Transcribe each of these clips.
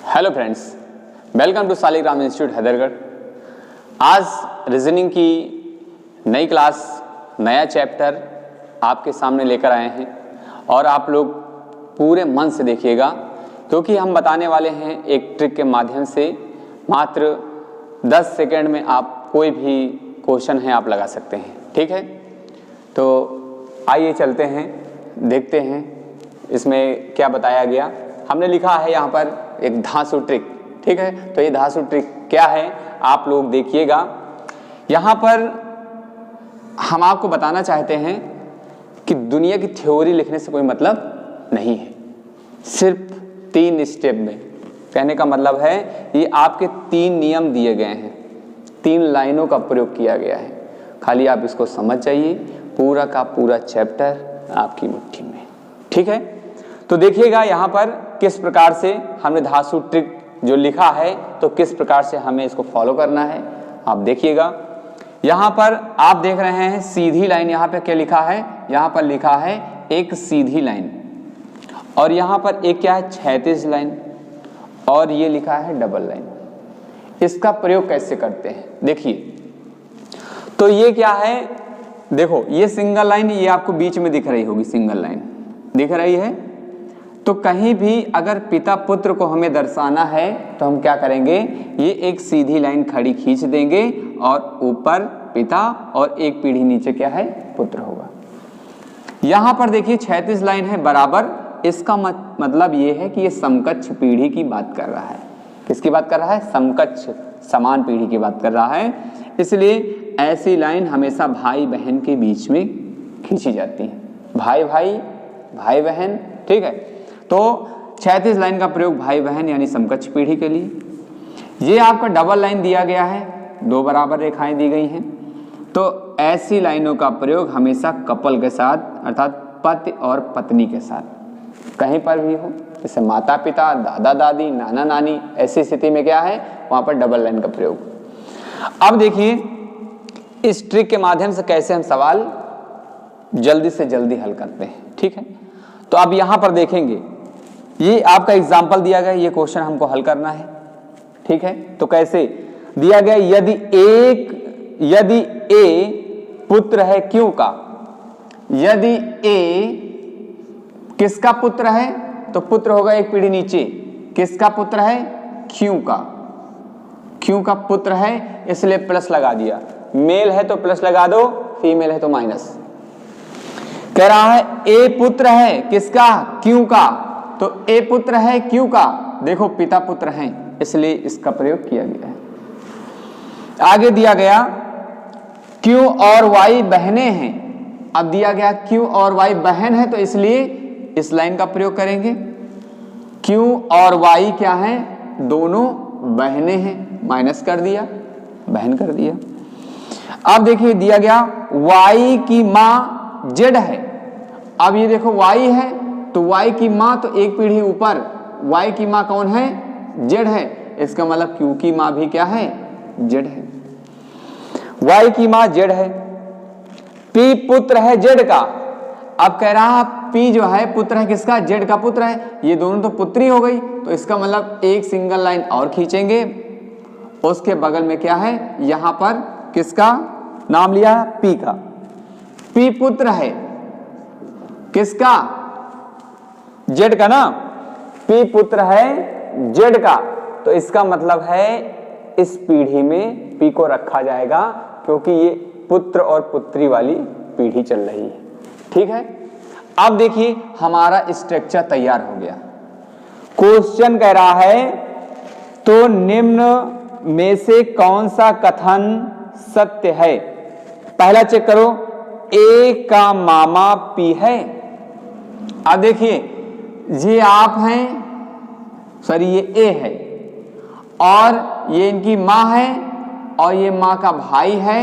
Hello friends, welcome to Saligram institute Haidargarh. आज reasoning की नई क्लास, नया चैप्टर आपके सामने लेकर आए हैं और आप लोग पूरे मन से देखिएगा क्योंकि हम बताने वाले हैं एक ट्रिक के माध्यम से। मात्र 10 सेकंड में आप कोई भी क्वेश्चन है आप लगा सकते हैं। ठीक है, तो आइए चलते हैं, देखते हैं इसमें क्या बताया गया। हमने लिखा है यहाँ पर एक धांसू ट्रिक। ठीक है, तो ये धांसू ट्रिक क्या है आप लोग देखिएगा। यहाँ पर हम आपको बताना चाहते हैं कि दुनिया की थ्योरी लिखने से कोई मतलब नहीं है, सिर्फ 3 स्टेप में। कहने का मतलब है ये आपके 3 नियम दिए गए हैं, 3 लाइनों का प्रयोग किया गया है। खाली आप इसको समझ जाइए, पूरा का पूरा चैप्टर आपकी मुट्ठी में। ठीक है, तो देखिएगा यहाँ पर किस प्रकार से हमने धांसू ट्रिक जो लिखा है, तो किस प्रकार से हमें इसको फॉलो करना है आप देखिएगा। यहाँ पर आप देख रहे हैं सीधी लाइन। यहाँ पे क्या लिखा है? यहाँ पर लिखा है एक सीधी लाइन और यहाँ पर एक क्या है, क्षैतिज लाइन, और ये लिखा है डबल लाइन। इसका प्रयोग कैसे करते हैं देखिए। तो ये क्या है, देखो ये सिंगल लाइन, ये आपको बीच में दिख रही होगी, सिंगल लाइन दिख रही है। तो कहीं भी अगर पिता पुत्र को हमें दर्शाना है तो हम क्या करेंगे, ये एक सीधी लाइन खड़ी खींच देंगे और ऊपर पिता और एक पीढ़ी नीचे क्या है, पुत्र होगा। यहां पर देखिए क्षैतिज लाइन है बराबर। इसका मतलब ये है कि ये समकक्ष पीढ़ी की बात कर रहा है। किसकी बात कर रहा है? समकक्ष, समान पीढ़ी की बात कर रहा है। इसलिए ऐसी लाइन हमेशा भाई बहन के बीच में खींची जाती है, भाई भाई, भाई बहन। ठीक है, तो क्षैतिज लाइन का प्रयोग भाई बहन यानी समकक्ष पीढ़ी के लिए। ये आपका डबल लाइन दिया गया है, 2 बराबर रेखाएं दी गई हैं। तो ऐसी लाइनों का प्रयोग हमेशा कपल के साथ, अर्थात पति और पत्नी के साथ कहीं पर भी हो, जैसे माता पिता, दादा दादी, नाना नानी, ऐसी स्थिति में क्या है, वहां पर डबल लाइन का प्रयोग। अब देखिए इस ट्रिक के माध्यम से कैसे हम सवाल जल्दी से जल्दी हल करते हैं। ठीक है, तो अब यहां पर देखेंगे, ये आपका एग्जाम्पल दिया गया, ये क्वेश्चन हमको हल करना है। ठीक है, तो कैसे दिया गया, यदि ए पुत्र है क्यों का, यदि ए किसका पुत्र है, तो पुत्र होगा एक पीढ़ी नीचे। किसका पुत्र है? क्यों का। क्यों का पुत्र है, इसलिए प्लस लगा दिया। मेल है तो प्लस लगा दो, फीमेल है तो माइनस। कह रहा है ए पुत्र है किसका? क्यों का। तो ए पुत्र है क्यों का, देखो पिता पुत्र हैं, इसलिए इसका प्रयोग किया गया है। आगे दिया गया क्यों और वाई बहनें हैं। अब दिया गया क्यों और वाई बहन है, तो इसलिए इस लाइन का प्रयोग करेंगे। क्यों और वाई क्या है, दोनों बहनें हैं, माइनस कर दिया, बहन कर दिया। अब देखिए दिया गया वाई की मां जेड है। अब ये देखो वाई है तो वाई की मां तो एक पीढ़ी ऊपर, वाई की मां कौन है? जेड है। इसका मतलब क्यू की मां भी क्या है? जेड है। वाई की मां जेड है। पी पुत्र है जेड का। अब कह रहा पी जो है पुत्र है किसका? जेड का पुत्र है। ये दोनों तो पुत्री हो गई, तो इसका मतलब एक सिंगल लाइन और खींचेंगे। उसके बगल में क्या है, यहां पर किसका नाम लिया? पी का। पी पुत्र है किसका? जेड का ना। पी पुत्र है जेड का, तो इसका मतलब है इस पीढ़ी में पी को रखा जाएगा क्योंकि ये पुत्र और पुत्री वाली पीढ़ी चल रही है। ठीक है, अब देखिए हमारा स्ट्रक्चर तैयार हो गया। क्वेश्चन कह रहा है तो निम्न में से कौन सा कथन सत्य है। पहला चेक करो, ए का मामा पी है। अब देखिए ये आप हैं, सॉरी ये ए है और ये इनकी मां है और ये मां का भाई है,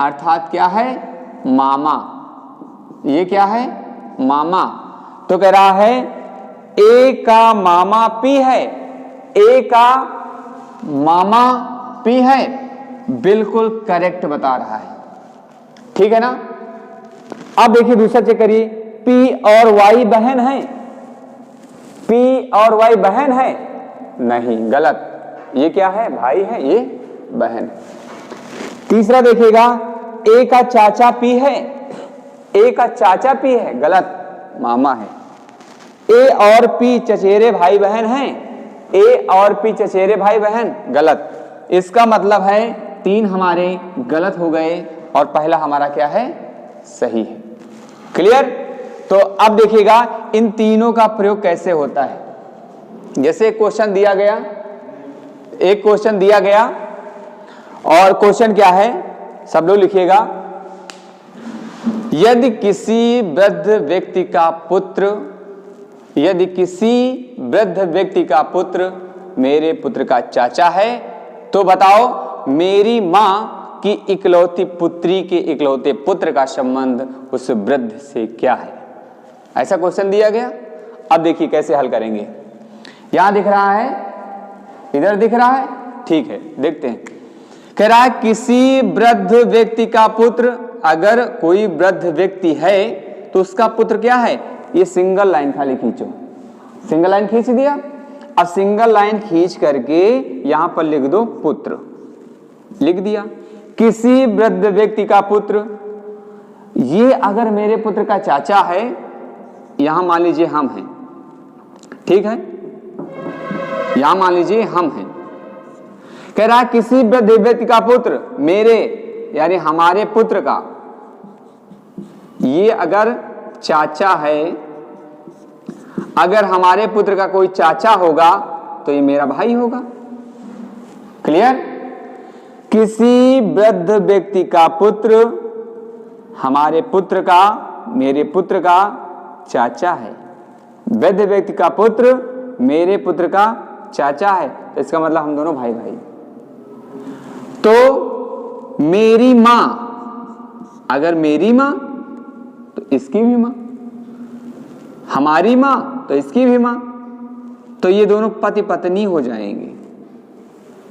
अर्थात क्या है? मामा। ये क्या है? मामा। तो कह रहा है ए का मामा पी है। ए का मामा पी है, बिल्कुल करेक्ट बता रहा है। ठीक है ना। अब देखिए दूसरा चेक करिए, पी और वाई बहन है। पी और वाई बहन है, नहीं, गलत। ये क्या है? भाई है, ये बहन। तीसरा देखिएगा, ए का चाचा पी है, ए का चाचा पी है, गलत, मामा है। ए और पी चचेरे भाई बहन हैं, ए और पी चचेरे भाई बहन, गलत। इसका मतलब है 3 हमारे गलत हो गए और पहला हमारा क्या है? सही है। क्लियर? तो अब देखिएगा इन तीनों का प्रयोग कैसे होता है। जैसे एक क्वेश्चन दिया गया, एक क्वेश्चन दिया गया और क्वेश्चन क्या है, सब लोग लिखिएगा। यदि किसी वृद्ध व्यक्ति का पुत्र, यदि किसी वृद्ध व्यक्ति का पुत्र मेरे पुत्र का चाचा है, तो बताओ मेरी मां की इकलौती पुत्री के इकलौते पुत्र का संबंध उस वृद्ध से क्या है। ऐसा क्वेश्चन दिया गया। अब देखिए कैसे हल करेंगे। यहां दिख रहा है, इधर दिख रहा है, ठीक है, देखते हैं। कह रहा है किसी वृद्ध व्यक्ति का पुत्र, अगर कोई वृद्ध व्यक्ति है तो उसका पुत्र क्या है? ये सिंगल लाइन खाली खींचो, सिंगल लाइन खींच दिया। अब सिंगल लाइन खींच करके यहां पर लिख दो पुत्र, लिख दिया। किसी वृद्ध व्यक्ति का पुत्र, ये अगर मेरे पुत्र का चाचा है, यहां मान लीजिए हम हैं, ठीक है, यहां मान लीजिए हम हैं। कह रहा है किसी वृद्ध व्यक्ति का पुत्र मेरे यानी हमारे पुत्र का, ये अगर चाचा है, अगर हमारे पुत्र का कोई चाचा होगा तो ये मेरा भाई होगा। क्लियर? किसी वृद्ध व्यक्ति का पुत्र हमारे पुत्र का, मेरे पुत्र का चाचा है, वृद्ध व्यक्ति का पुत्र मेरे पुत्र का चाचा है, तो इसका मतलब हम दोनों भाई भाई। तो मेरी मां, अगर मेरी मां तो इसकी भी मां, हमारी मां तो इसकी भी मां, तो ये दोनों पति पत्नी हो जाएंगे।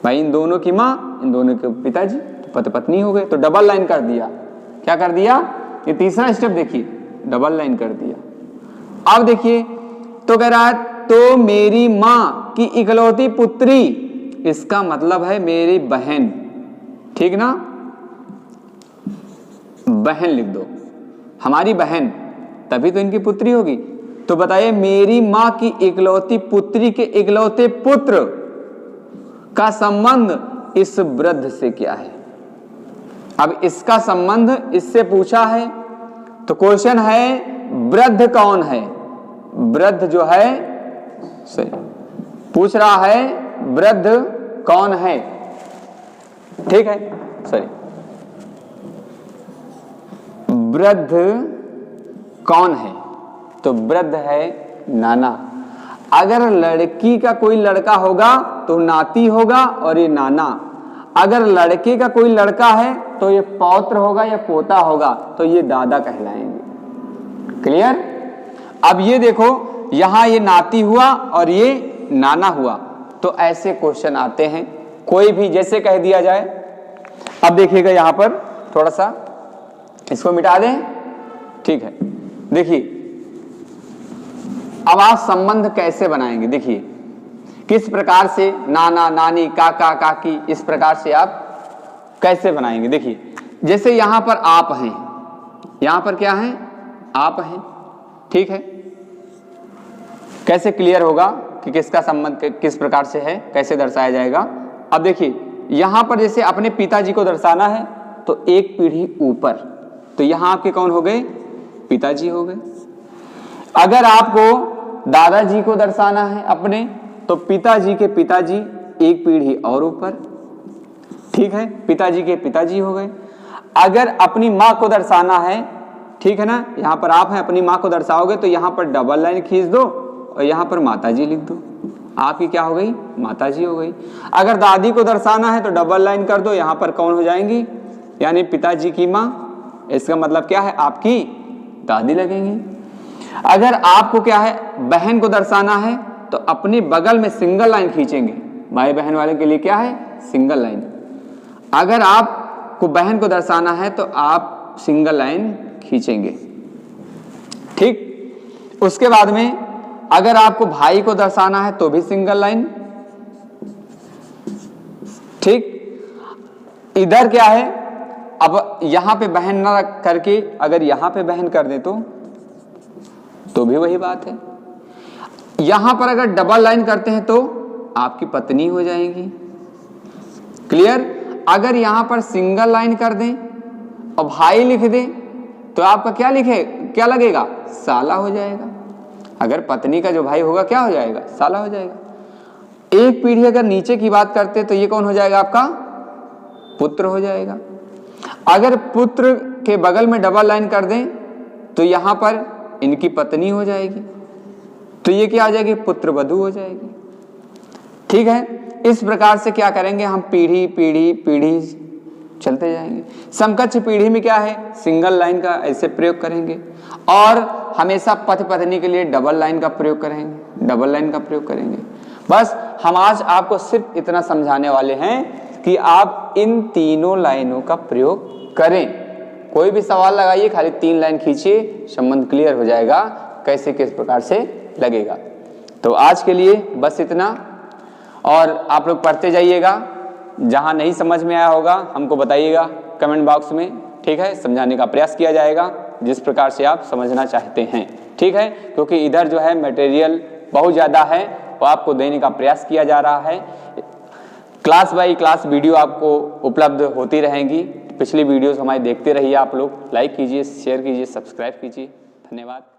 भाई इन दोनों की मां, इन दोनों के पिताजी, तो पति पत्नी हो गए। तो डबल लाइन कर दिया। क्या कर दिया? ये तीसरा स्टेप देखिए, डबल लाइन कर दिया। अब देखिए, तो कह रहा है तो मेरी मां की इकलौती पुत्री, इसका मतलब है मेरी बहन, ठीक ना? बहन लिख दो, हमारी बहन, तभी तो इनकी पुत्री होगी। तो बताइए मेरी मां की इकलौती पुत्री के इकलौते पुत्र का संबंध इस वृद्ध से क्या है। अब इसका संबंध इससे पूछा है, तो क्वेश्चन है वृद्ध कौन है? वृद्ध जो है, सही पूछ रहा है, वृद्ध कौन है, ठीक है, सही, वृद्ध कौन है? तो वृद्ध है नाना। अगर लड़की का कोई लड़का होगा तो नाती होगा और ये नाना। अगर लड़के का कोई लड़का है तो ये पौत्र होगा या पोता होगा, तो ये दादा कहलाएंगे। क्लियर? अब ये देखो, यहां ये नाती हुआ और ये नाना हुआ, तो ऐसे क्वेश्चन आते हैं, कोई भी जैसे कह दिया जाए। अब देखिएगा यहां पर थोड़ा सा इसको मिटा दें, ठीक है। देखिए अब आप संबंध कैसे बनाएंगे, देखिए किस प्रकार से नाना नानी काका काकी, इस प्रकार से आप कैसे बनाएंगे। देखिए जैसे यहां पर आप हैं, यहां पर क्या है? आप हैं, ठीक है। कैसे क्लियर होगा कि किसका संबंध किस प्रकार से है, कैसे दर्शाया जाएगा। अब देखिए यहां पर जैसे अपने पिताजी को दर्शाना है तो एक पीढ़ी ऊपर, तो यहां आपके कौन हो गए? पिताजी हो गए। अगर आपको दादाजी को दर्शाना है अपने, तो पिताजी के पिताजी एक पीढ़ी और ऊपर, ठीक है, पिताजी के पिताजी हो गए। अगर अपनी मां को दर्शाना है, ठीक है ना, यहां पर आप हैं, अपनी मां को दर्शाओगे तो यहां पर डबल लाइन खींच दो और यहां पर माताजी लिख दो, आपकी क्या हो गई? माताजी हो गई। अगर दादी को दर्शाना है तो डबल लाइन कर दो, यहां पर कौन हो जाएंगी? यानी पिताजी की मां, इसका मतलब क्या है? आपकी दादी लगेंगी। अगर आपको क्या है, बहन को दर्शाना है, तो अपने बगल में सिंगल लाइन खींचेंगे। भाई बहन वाले के लिए क्या है? Single line. अगर आपको बहन को दर्शाना है तो आप सिंगल लाइन खींचेंगे, ठीक। उसके बाद में अगर आपको भाई को दर्शाना है तो भी सिंगल लाइन, ठीक, इधर क्या है, अब यहां पे बहन ना करके अगर यहां पे बहन कर दे तो भी वही बात है। यहां पर अगर डबल लाइन करते हैं तो आपकी पत्नी हो जाएगी। क्लियर? अगर यहां पर सिंगल लाइन कर दें और भाई लिख दें तो आपका क्या लगेगा? साला हो जाएगा। अगर पत्नी का जो भाई होगा क्या हो जाएगा? साला हो जाएगा। एक पीढ़ी अगर नीचे की बात करते तो ये कौन हो जाएगा? आपका पुत्र हो जाएगा। अगर पुत्र के बगल में डबल लाइन कर दें तो यहां पर इनकी पत्नी हो जाएगी, तो ये क्या आ जाएगी? पुत्र वधू हो जाएगी। ठीक है, इस प्रकार से क्या करेंगे हम? पीढ़ी पीढ़ी पीढ़ी चलते जाएंगे। समकक्ष पीढ़ी में क्या है? सिंगल लाइन का ऐसे प्रयोग करेंगे और हमेशा पति पत्नी के लिए डबल लाइन का प्रयोग करेंगे। बस हम आज आपको सिर्फ इतना समझाने वाले हैं कि आप इन तीनों लाइनों का प्रयोग करें। कोई भी सवाल लगाइए, खाली 3 लाइन खींचिए, संबंध क्लियर हो जाएगा कैसे किस प्रकार से लगेगा। तो आज के लिए बस इतना, और आप लोग पढ़ते जाइएगा। जहां नहीं समझ में आया होगा हमको बताइएगा कमेंट बॉक्स में, ठीक है? समझाने का प्रयास किया जाएगा जिस प्रकार से आप समझना चाहते हैं, ठीक है? क्योंकि इधर जो है मटेरियल बहुत ज़्यादा है, वो आपको देने का प्रयास किया जा रहा है। क्लास बाय क्लास वीडियो आपको उपलब्ध होती रहेंगी। पिछली वीडियोस हमारी देखते रहिए आप लोग। लाइक कीजिए, शेयर कीजिए, सब्सक्राइब कीजिए। धन्यवाद।